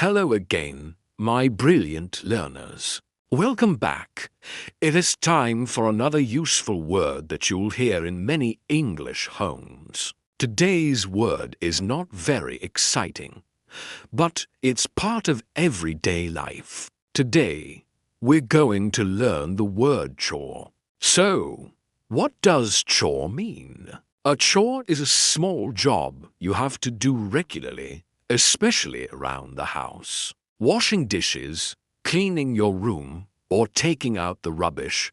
Hello again, my brilliant learners. Welcome back. It is time for another useful word that you'll hear in many English homes. Today's word is not very exciting, but it's part of everyday life. Today, we're going to learn the word chore. So, what does chore mean? A chore is a small job you have to do regularly, especially around the house. Washing dishes, cleaning your room, or taking out the rubbish,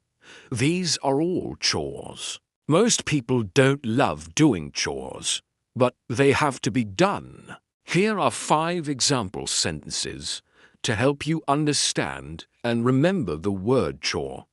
these are all chores. Most people don't love doing chores, but they have to be done. Here are 5 example sentences to help you understand and remember the word chore.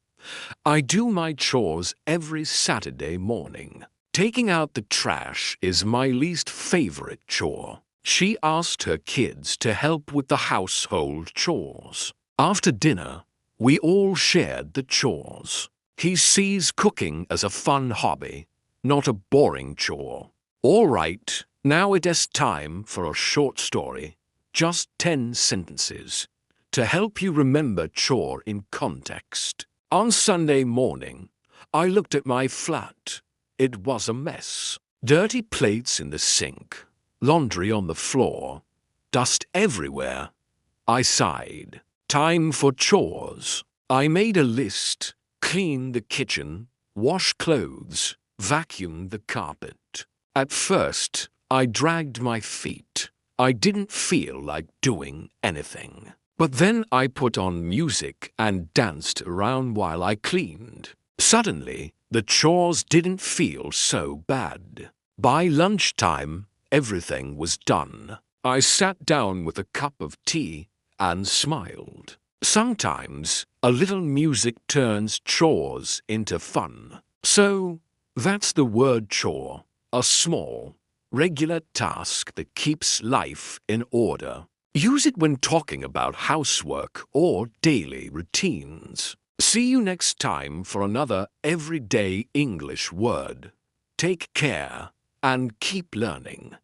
I do my chores every Saturday morning. Taking out the trash is my least favorite chore. She asked her kids to help with the household chores. After dinner, we all shared the chores. He sees cooking as a fun hobby, not a boring chore. All right, now it is time for a short story, just 10 sentences, to help you remember chore in context. On Sunday morning, I looked at my flat. It was a mess. Dirty plates in the sink, laundry on the floor, dust everywhere. I sighed. Time for chores. I made a list, cleaned the kitchen, washed clothes, vacuumed the carpet. At first, I dragged my feet. I didn't feel like doing anything. But then I put on music and danced around while I cleaned. Suddenly, the chores didn't feel so bad. By lunchtime, everything was done. I sat down with a cup of tea and smiled. Sometimes, a little music turns chores into fun. So, that's the word chore, a small, regular task that keeps life in order. Use it when talking about housework or daily routines. See you next time for another everyday English word. Take care and keep learning.